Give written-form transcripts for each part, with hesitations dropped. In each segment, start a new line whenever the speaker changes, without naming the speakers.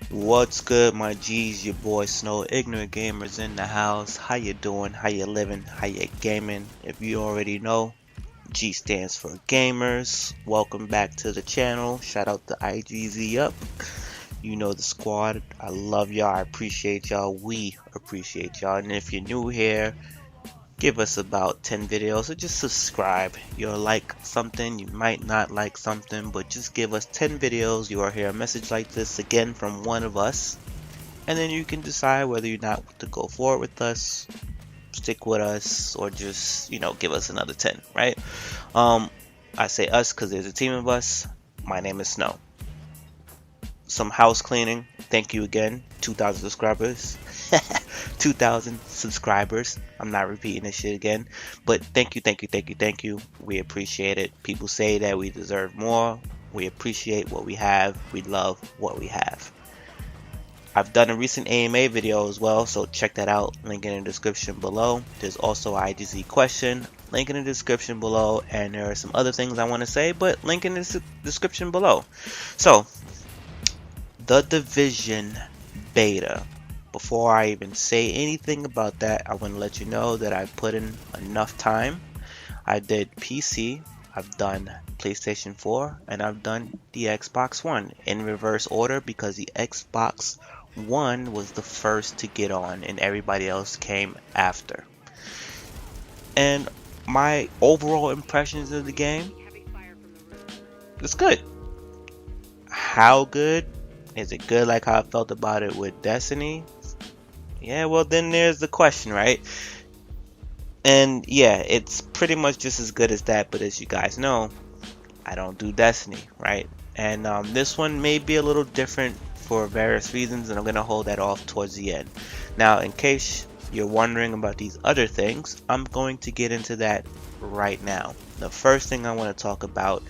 What's good, my G's? Your boy Snow, Ignorant Gamers in the house. How you doing? How you living? How you gaming? If you already know, G stands for Gamers. Welcome back to the channel. Shout out to IGZ up. You know the squad. I love y'all. I appreciate y'all. We appreciate y'all. And if you're new here, give us about 10 videos or just subscribe. You'll like something, you might not like something, but just give us 10 videos. You will hear a message like this again from one of us, and then you can decide whether or not to go forward with us, stick with us, or just, give us another 10, right? Um, I say us because there's a team of us. My name is Snow. Some house cleaning. Thank you again. 2,000 subscribers. 2,000 subscribers. I'm not repeating this shit again. But thank you, thank you, thank you, thank you. We appreciate it. People say that we deserve more. We appreciate what we have. We love what we have. I've done a recent AMA video as well, so check that out. Link in the description below. There's also an IGZ question. Link in the description below. And there are some other things I want to say, but link in the description below. So, The Division beta. Before I even say anything about that, I want to let you know that I put in enough time. I did PC, I've done PlayStation 4, and I've done the Xbox One in reverse order because the Xbox One was the first to get on and everybody else came after. And my overall impressions of the game, it's good. How good? Is it good like how I felt about it with Destiny? Yeah, well then there's the question, right? And yeah, it's pretty much just as good as that, but as you guys know, I don't do Destiny, right? And this one may be a little different for various reasons, and I'm going to hold that off towards the end. Now, in case you're wondering about these other things, I'm going to get into that right now. The first thing I want to talk about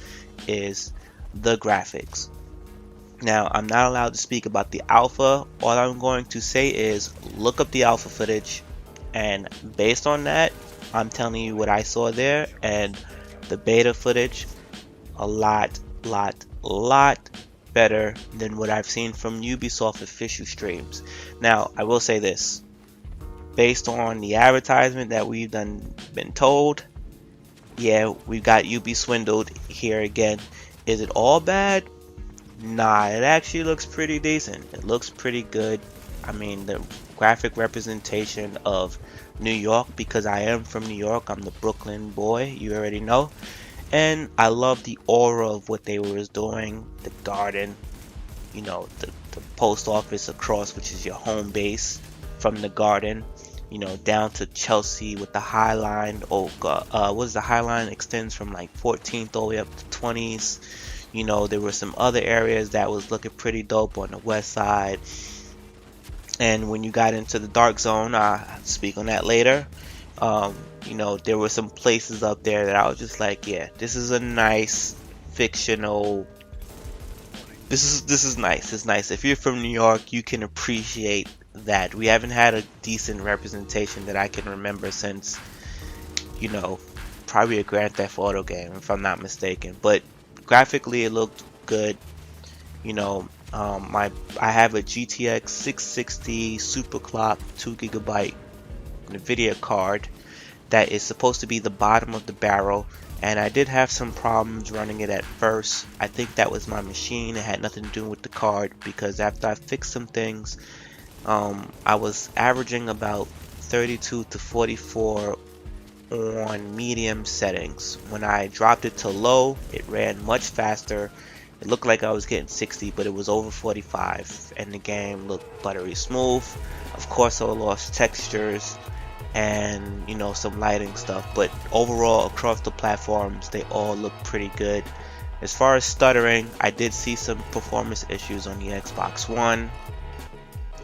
is the graphics. Now, I'm not allowed to speak about the alpha. All I'm going to say is look up the alpha footage, and based on that, I'm telling you what I saw there, and the beta footage, a lot better than what I've seen from Ubisoft official streams. Now, I will say this, based on the advertisement that we've been told, yeah, we got Ubi swindled here again. Is it all bad? Nah, it actually looks pretty decent. It looks pretty good. I mean, the graphic representation of New York, because I am from New York, I'm the Brooklyn boy, you already know. And I love the aura of what they were doing, the garden, the post office across, which is your home base, from the garden, down to Chelsea with the High Line. Oh god, what is the High Line? Extends from like 14th all the way up to 20s. There were some other areas that was looking pretty dope on the west side. And when you got into the dark zone, I'll speak on that later. There were some places up there that I was just like, yeah, this is a nice fictional. This is nice. It's nice. If you're from New York, you can appreciate that. We haven't had a decent representation that I can remember since, probably a Grand Theft Auto game, if I'm not mistaken. But graphically, it looked good. I have a GTX 660 Super Clock 2GB NVIDIA card that is supposed to be the bottom of the barrel, and I did have some problems running it at first. I think that was my machine. It had nothing to do with the card, because after I fixed some things, I was averaging about 32 to 44 on medium settings. When I dropped it to low, it ran much faster. It looked like I was getting 60, but it was over 45, and the game looked buttery smooth. Of course, I lost textures and some lighting stuff, but overall across the platforms they all look pretty good. As far as stuttering, I did see some performance issues on the Xbox One,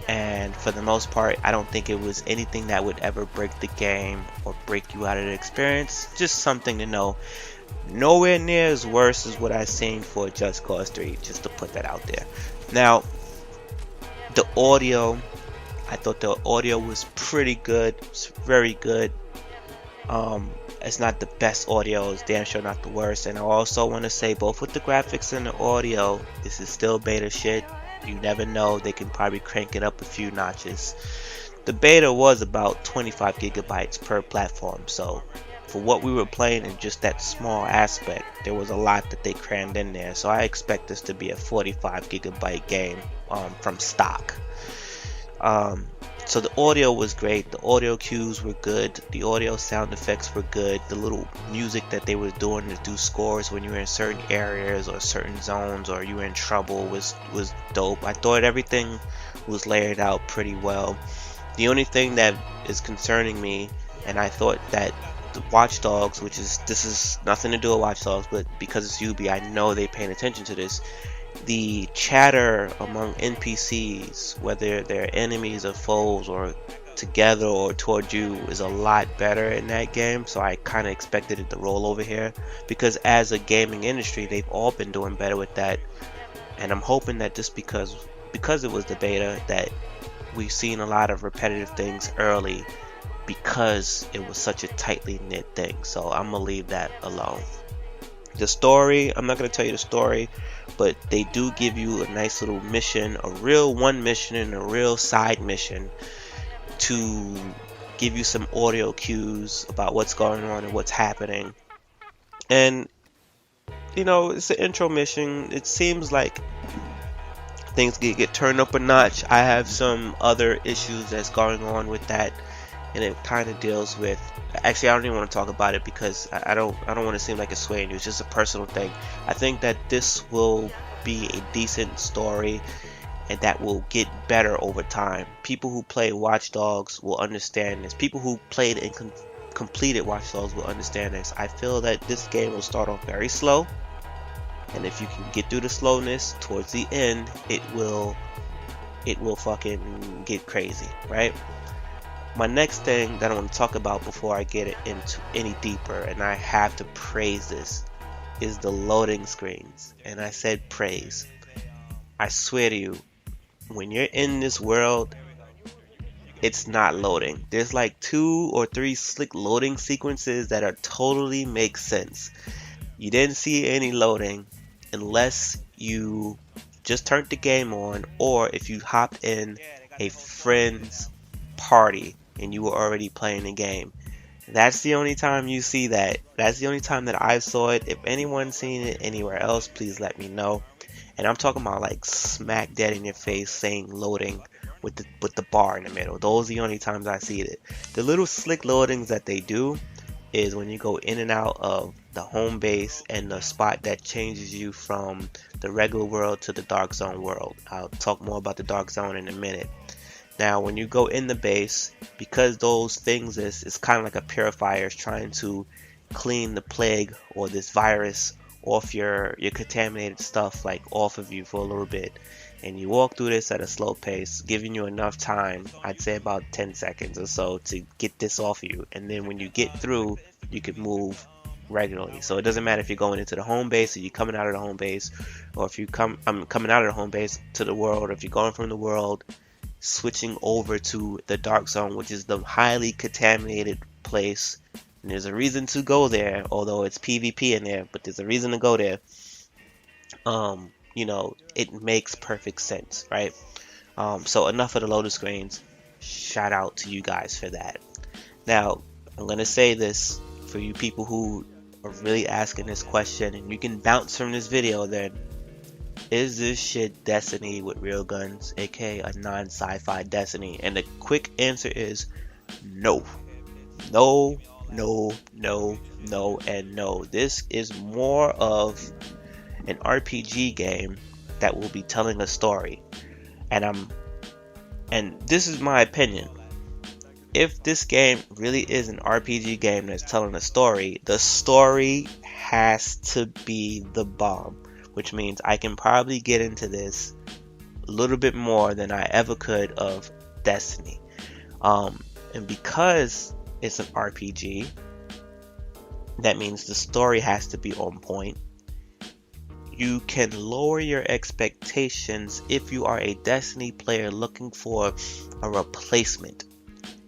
and for the most part I don't think it was anything that would ever break the game or break you out of the experience. Just something to know. Nowhere near as worse as what I've seen for Just Cause 3, just to put that out there. Now, the audio, I thought the audio was pretty good. It's very good. It's not the best audio, it's damn sure not the worst. And I also want to say, both with the graphics and the audio, this is still beta shit. You never know, they can probably crank it up a few notches. The beta was about 25 gigabytes per platform, so for what we were playing in just that small aspect, there was a lot that they crammed in there. So I expect this to be a 45 gigabyte game from stock. So the audio was great, the audio cues were good, the audio sound effects were good, the little music that they were doing to do scores when you were in certain areas or certain zones or you were in trouble was dope. I thought everything was layered out pretty well. The only thing that is concerning me, and I thought that the Watch Dogs, this is nothing to do with Watch Dogs, but because it's Ubi, I know they're paying attention to this. The chatter among NPCs, whether they're enemies or foes or together or toward you, is a lot better in that game. So I kind of expected it to roll over here, because as a gaming industry, they've all been doing better with that. And I'm hoping that just because it was the beta, that we've seen a lot of repetitive things early because it was such a tightly knit thing. So I'm gonna leave that alone. The story, I'm not gonna tell you the story, but they do give you a nice little mission, a real one mission and a real side mission, to give you some audio cues about what's going on and what's happening. And you know, it's an intro mission. It seems like things get turned up a notch. I have some other issues that's going on with that, and it kind of deals with, actually I don't even want to talk about it because I don't want to seem like it's swaying you. It's just a personal thing. I think that this will be a decent story and that will get better over time. People who play Watch Dogs will understand this. People who played and completed Watch Dogs will understand this. I feel that this game will start off very slow, and if you can get through the slowness towards the end, it will fucking get crazy, right? My next thing that I want to talk about before I get it into any deeper, and I have to praise this, is the loading screens. And I said praise. I swear to you, when you're in this world, it's not loading. There's like 2 or 3 slick loading sequences that are totally make sense. You didn't see any loading unless you just turned the game on, or if you hopped in a friend's party and you were already playing the game. That's the only time you see that. That's the only time that I saw it. If anyone's seen it anywhere else, please let me know. And I'm talking about like smack dead in your face saying loading with the bar in the middle. Those are the only times I see it. The little slick loadings that they do is when you go in and out of the home base and the spot that changes you from the regular world to the dark zone world. I'll talk more about the dark zone in a minute. Now when you go in the base, because those things it's kind of like a purifier, is trying to clean the plague or this virus off your contaminated stuff, like off of you for a little bit. And you walk through this at a slow pace, giving you enough time, I'd say about 10 seconds or so, to get this off you. And then when you get through, you can move regularly. So it doesn't matter if you're going into the home base or you're coming out of the home base, or if you coming out of the home base to the world, or if you're going from the world switching over to the dark zone, which is the highly contaminated place. And there's a reason to go there, although it's PvP in there, but there's a reason to go there. You know, it makes perfect sense, right? So enough of the loading screens. Shout out to you guys for that. Now, I'm gonna say this for you people who are really asking this question, and you can bounce from this video then. Is this shit Destiny with real guns, aka a non-sci-fi Destiny? And the quick answer is no. No, no, no, no, and no. This is more of an RPG game that will be telling a story. And this is my opinion. If this game really is an RPG game that's telling a story, the story has to be the bomb. Which means I can probably get into this a little bit more than I ever could of Destiny. And because it's an RPG, that means the story has to be on point. You can lower your expectations if you are a Destiny player looking for a replacement.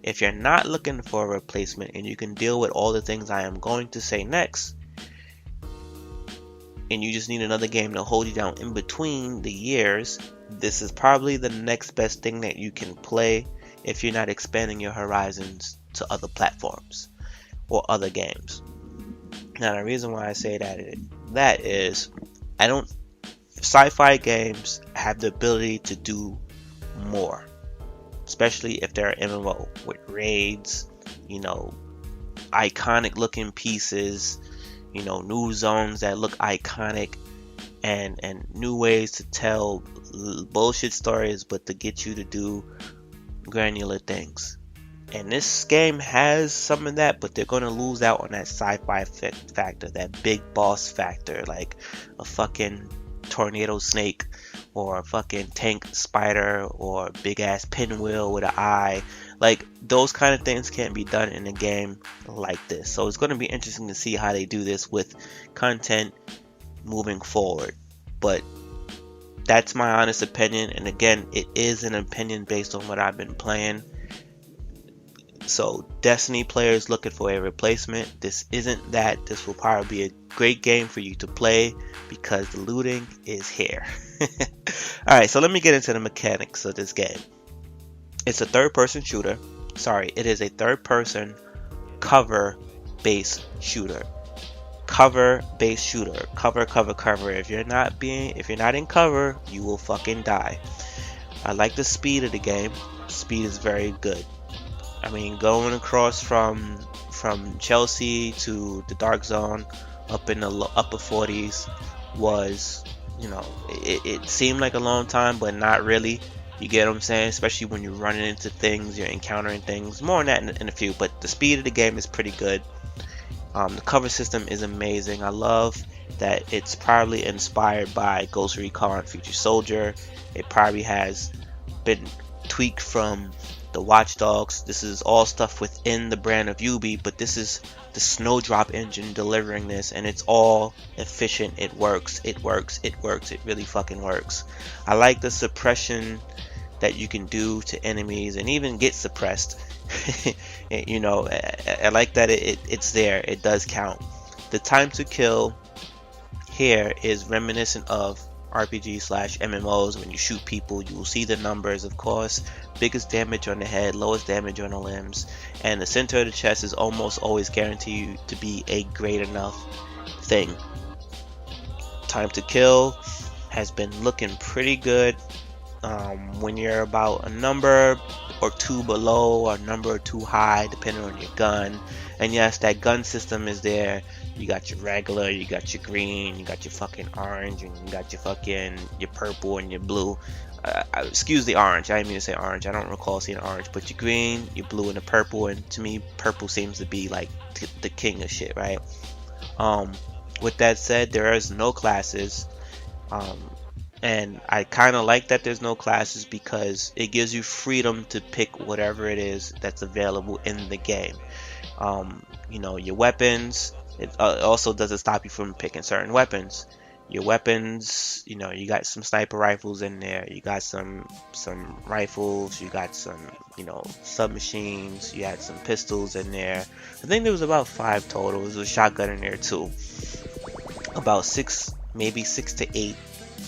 If you're not looking for a replacement and you can deal with all the things I am going to say next, and you just need another game to hold you down in between the years, This is probably the next best thing that you can play if you're not expanding your horizons to other platforms or other games. Now, the reason why I say that is I don't sci-fi games have the ability to do more, especially if they're MMO with raids, you know, iconic looking pieces, you know, new zones that look iconic, and new ways to tell bullshit stories but to get you to do granular things. And this game has some of that, but they're going to lose out on that sci-fi factor, that big boss factor, like a fucking tornado snake or a fucking tank spider or big ass pinwheel with an eye. Like, those kind of things can't be done in a game like this. So it's going to be interesting to see how they do this with content moving forward. But that's my honest opinion, and again, it is an opinion based on what I've been playing. So Destiny players looking for a replacement, this isn't that. This will probably be a great game for you to play because the looting is here. Alright, so let me get into the mechanics of this game. It's a third-person shooter. Sorry, it is a third-person cover-based shooter. Cover-based shooter. Cover. If you're not in cover, you will fucking die. I like the speed of the game. Speed is very good. I mean, going across from Chelsea to the Dark Zone up in the upper 40s was, you know, it seemed like a long time, but not really. You get what I'm saying? Especially when you're running into things, you're encountering things. More on that in a few, but the speed of the game is pretty good. The cover system is amazing. I love that it's probably inspired by Ghost Recon Future Soldier. It probably has been tweaked from the Watch Dogs. This is all stuff within the brand of Ubi, but this is the Snowdrop engine delivering this, and it's all efficient. It works. It really fucking works. I like the suppression that you can do to enemies and even get suppressed. You know, I like that it's there. It does count. The time to kill here is reminiscent of RPG/MMOs. When you shoot people, you will see the numbers, of course. Biggest damage on the head, lowest damage on the limbs, and the center of the chest is almost always guaranteed to be a great enough thing. Time to kill has been looking pretty good. When you're about a number or two below or a number or two high, depending on your gun. And yes, that gun system is there. You got your regular, you got your green, you got your fucking orange, and you got your purple and your blue. Excuse the orange, I didn't mean to say orange. I don't recall seeing orange, but your green, your blue, and the purple. And to me, purple seems to be like the king of shit, right? With that said, there is no classes. And I kind of like that there's no classes because it gives you freedom to pick whatever it is that's available in the game. You know, your weapons, it also doesn't stop you from picking certain weapons. Your weapons, you know, you got some sniper rifles in there, you got some rifles, you got some, you know, submachines, you had some pistols in there. I think there was about 5 total. There was a shotgun in there too. About 6, maybe 6 to 8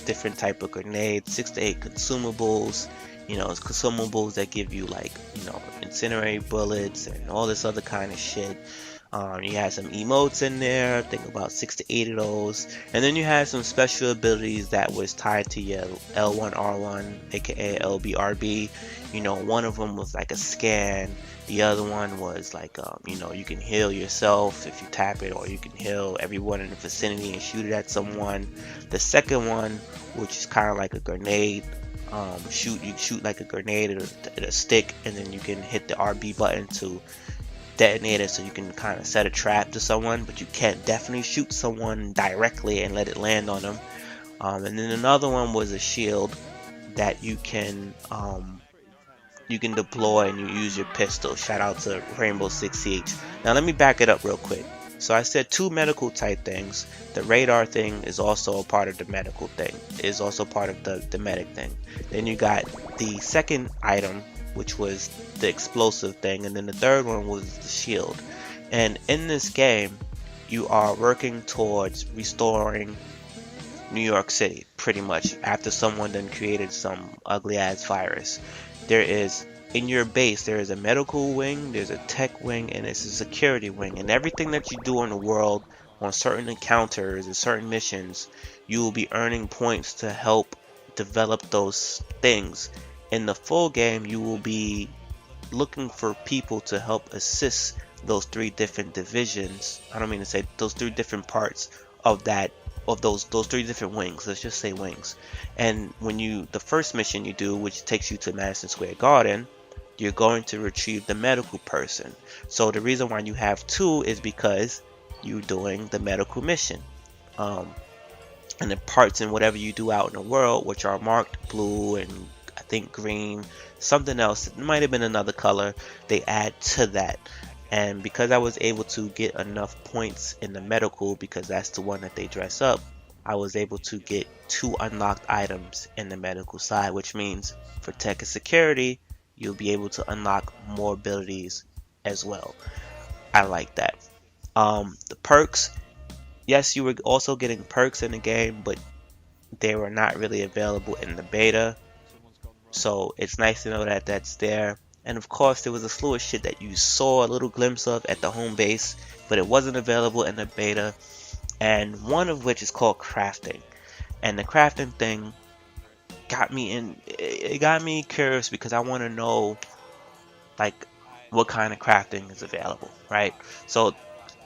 different type of grenades, 6 to 8 consumables. You know, it's consumables that give you, like, you know, incinerate bullets and all this other kind of shit. You had some emotes in there, I think about 6 to 8 of those. And then you had some special abilities that was tied to your L1R1, aka LBRB. You know, one of them was like a scan. The other one was like, you know, you can heal yourself if you tap it, or you can heal everyone in the vicinity and shoot it at someone. The second one, which is kind of like a grenade, you shoot like a grenade at a stick, and then you can hit the RB button to detonate it, so you can kind of set a trap to someone, but you can't definitely shoot someone directly and let it land on them. And then another one was a shield that you can deploy, and you use your pistol. Shout out to Rainbow Six Siege. Now let me back it up real quick. So I said 2 medical type things. The radar thing is also a part of the medical thing. It is also part of the medic thing. Then you got the second item, which was the explosive thing, and then the third one was the shield. And in this game, you are working towards restoring New York City, pretty much, after someone done created some ugly ass virus. There is, in your base, there is a medical wing, there's a tech wing, and there's a security wing. And everything that you do in the world, on certain encounters and certain missions, you will be earning points to help develop those things. In the full game, you will be looking for people to help assist those three different divisions. I don't mean to say those three different parts of that, of those three different wings. Let's just say wings. And when you, the first mission you do, which takes you to Madison Square Garden, you're going to retrieve the medical person. So the reason why you have two is because you're doing the medical mission. Um, and the parts and whatever you do out in the world, which are marked blue and I think green, something else, it might have been another color, they add to that. And because I was able to get enough points in the medical, because that's the one that they dress up, I was able to get 2 unlocked items in the medical side, which means for tech and security, you'll be able to unlock more abilities as well. I like that. The perks, yes, you were also getting perks in the game, but they were not really available in the beta. So it's nice to know that that's there. And of course, there was a slew of shit that you saw a little glimpse of at the home base, but it wasn't available in the beta. And one of which is called crafting. And the crafting thing got me in. It got me curious because I want to know like what kind of crafting is available, right? So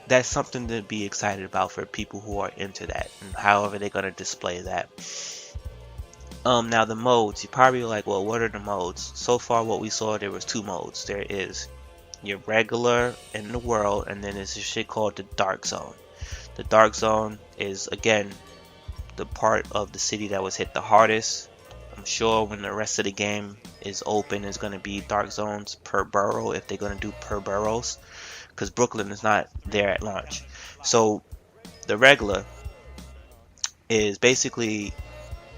that's something to be excited about for people who are into that, and however they're gonna display that. Now the modes, you're probably like, well, what are the modes? So far, what we saw, there was 2 modes. There is your regular in the world, and then there's a shit called the dark zone. The dark zone is again the part of the city that was hit the hardest. I'm sure when the rest of the game is open, there's gonna be dark zones per borough if they're gonna do per boroughs, because Brooklyn is not there at launch. So the regular is basically,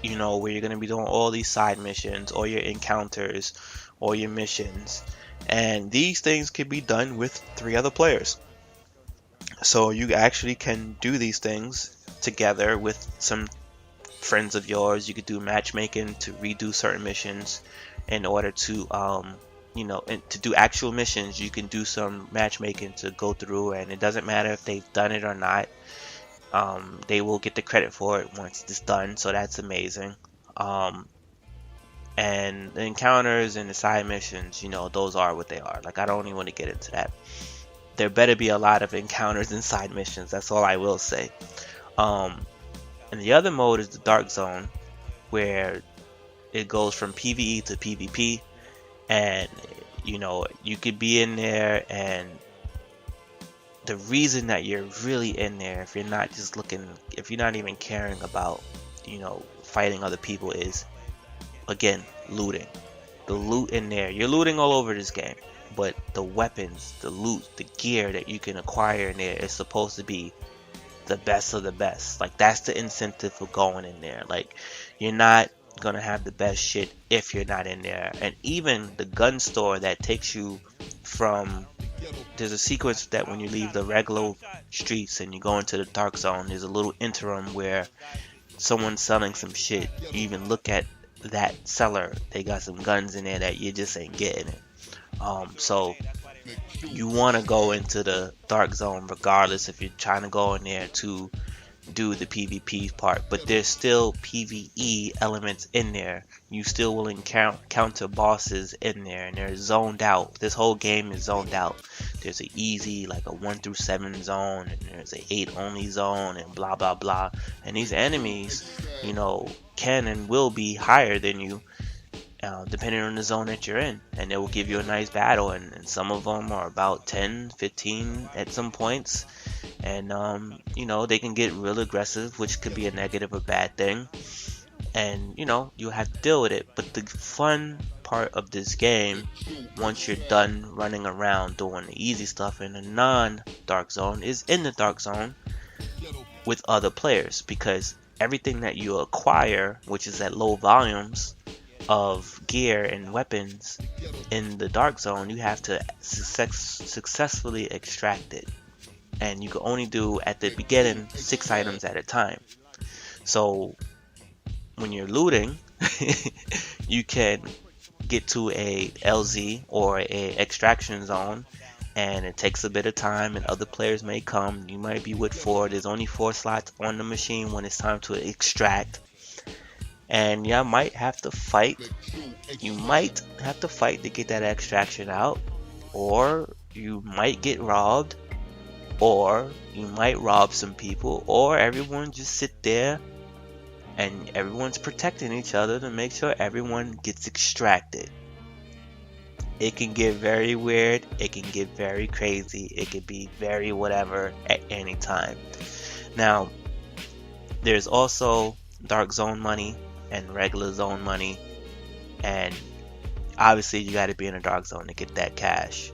you know, where you're going to be doing all these side missions or your encounters or your missions, and these things can be done with 3 other players. So you actually can do these things together with some friends of yours. You could do matchmaking to redo certain missions in order to you know, and to do actual missions. You can do some matchmaking to go through, and it doesn't matter if they've done it or not. They will get the credit for it once it's done, so that's amazing. Um, and the encounters and the side missions, you know, those are what they are. Like, I don't even want to get into that. There better be a lot of encounters and side missions. That's all I will say. And the other mode is the dark zone, where it goes from PvE to PvP, and you know, you could be in there, and the reason that you're really in there, if you're not just looking, if you're not even caring about, you know, fighting other people, is again looting. The loot in there, you're looting all over this game, but the weapons, the loot, the gear that you can acquire in there is supposed to be the best of the best. Like, that's the incentive for going in there. Like, you're not gonna have the best shit if you're not in there. And even the gun store that takes you from, there's a sequence that when you leave the regular streets and you go into the dark zone, there's a little interim where someone's selling some shit. You even look at that seller, they got some guns in there that you just ain't getting it. So you want to go into the dark zone regardless if you're trying to go in there to do the PvP part, but there's still PvE elements in there. You still will encounter bosses in there, and they're zoned out. This whole game is zoned out. There's an easy, like a 1 through 7 zone, and there's an 8 only zone, and blah blah blah. And these enemies, you know, can and will be higher than you, depending on the zone that you're in, and it will give you a nice battle. And some of them are about 10, 15 at some points, and you know, they can get real aggressive, which could be a negative or bad thing, and you know, you have to deal with it. But the fun part of this game, once you're done running around doing the easy stuff in the non-dark zone, is in the dark zone with other players, because everything that you acquire, which is at low volumes of gear and weapons in the dark zone, you have to successfully extract it, and you can only do at the beginning 6 items at a time. So when you're looting, you can get to a LZ or a extraction zone, and it takes a bit of time and other players may come. You might be with four. There's only 4 slots on the machine when it's time to extract, and you might have to fight. You might have to fight to get that extraction out, or you might get robbed, or you might rob some people, or everyone just sit there and everyone's protecting each other to make sure everyone gets extracted. It can get very weird, it can get very crazy, it can be very whatever at any time. Now, there's also dark zone money and regular zone money, and obviously you got to be in a dark zone to get that cash,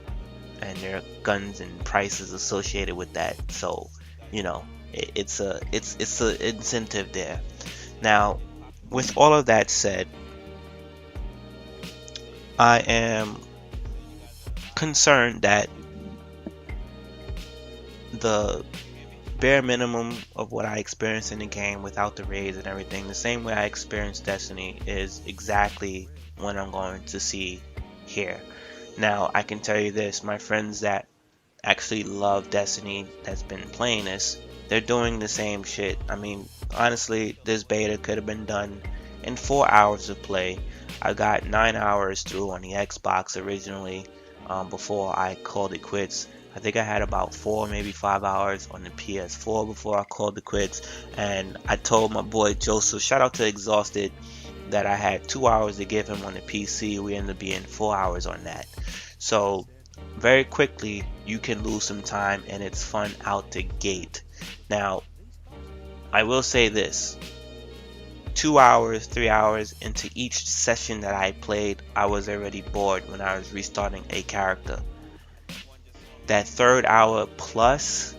and there are guns and prices associated with that. So, you know, it's a incentive there. Now, with all of that said, I am concerned that the bare minimum of what I experienced in the game without the raids and everything, the same way I experienced Destiny, is exactly what I'm going to see here. Now, I can tell you this, my friends that actually love Destiny, that's been playing this, they're doing the same shit. I mean, honestly, this beta could have been done in 4 hours of play. I got 9 hours through on the Xbox originally, before I called it quits. I think I had about 4, maybe 5 hours on the PS4 before I called it quits. And I told my boy Joseph, shout out to Exhausted, that I had 2 hours to give him on the PC. We ended up being 4 hours on that. So very quickly you can lose some time, and it's fun out the gate. Now, I will say this, 2 hours, 3 hours into each session that I played, I was already bored when I was restarting a character. That third hour plus,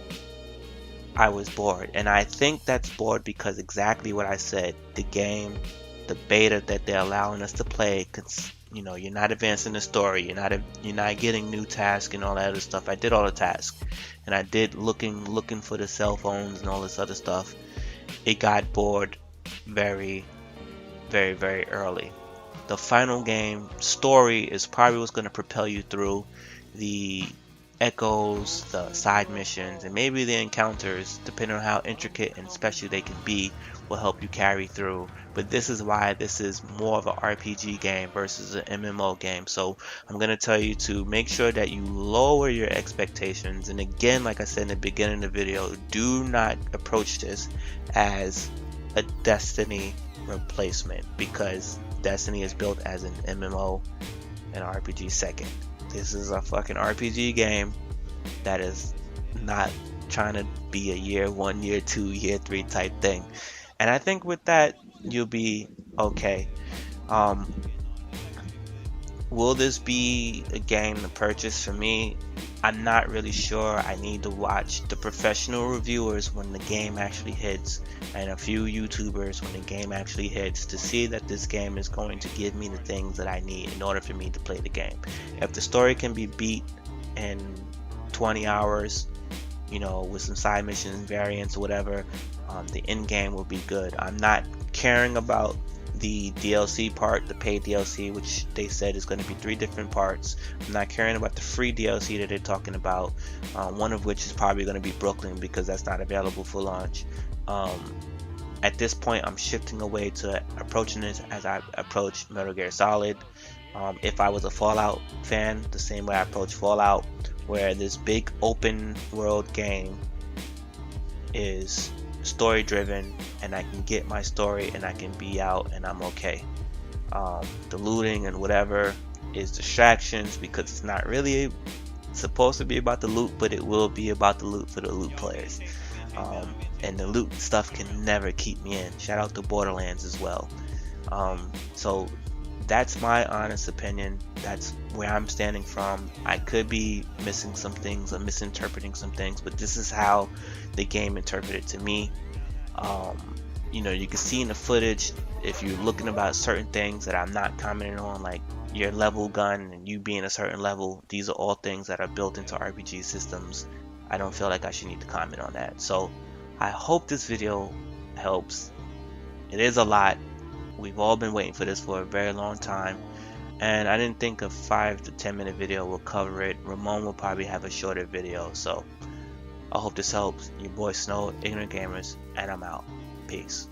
I was bored, and I think that's bored because exactly what I said, the game, the beta that they're allowing us to play, you know, you're not advancing the story, you're not getting new tasks and all that other stuff. I did all the tasks, and I did looking for the cell phones and all this other stuff. It got bored very, very, very early. The final game story is probably what's going to propel you through. The echoes, the side missions, and maybe the encounters, depending on how intricate and special they can be, will help you carry through. But this is why this is more of an RPG game versus an MMO game. So I'm going to tell you to make sure that you lower your expectations. And again, like I said in the beginning of the video, do not approach this as a Destiny replacement, because Destiny is built as an MMO and RPG second. This is a fucking RPG game that is not trying to be a year 1, year 2, year 3 type thing. And I think with that, you'll be okay. Will this be a game to purchase for me? I'm not really sure. I need to watch the professional reviewers when the game actually hits, and a few YouTubers when the game actually hits, to see that this game is going to give me the things that I need in order for me to play the game. If the story can be beat in 20 hours, you know, with some side missions, variants, or whatever, the end game will be good. I'm not caring about the DLC part, the paid DLC, which they said is going to be 3 different parts. I'm not caring about the free DLC that they're talking about, one of which is probably going to be Brooklyn, because that's not available for launch. At this point, I'm shifting away to approaching this as I approach Metal Gear Solid. If I was a Fallout fan, the same way I approach Fallout, where this big open world game is story driven, and I can get my story and I can be out and I'm okay. The looting and whatever is distractions, because it's not really supposed to be about the loot, but it will be about the loot for the loot players. And the loot stuff can never keep me in. Shout out to Borderlands as well. So that's my honest opinion. That's where I'm standing from. I could be missing some things or misinterpreting some things, but this is how the game interpreted to me. You know, you can see in the footage, if you're looking about certain things that I'm not commenting on, like your level gun and you being a certain level, these are all things that are built into RPG systems. I don't feel like I should need to comment on that. So I hope this video helps. It is a lot. We've all been waiting for this for a very long time, and I didn't think a 5 to 10 minute video will cover it. Ramon will probably have a shorter video, so I hope this helps. Your boy Snow, Ignorant Gamers, and I'm out. Peace.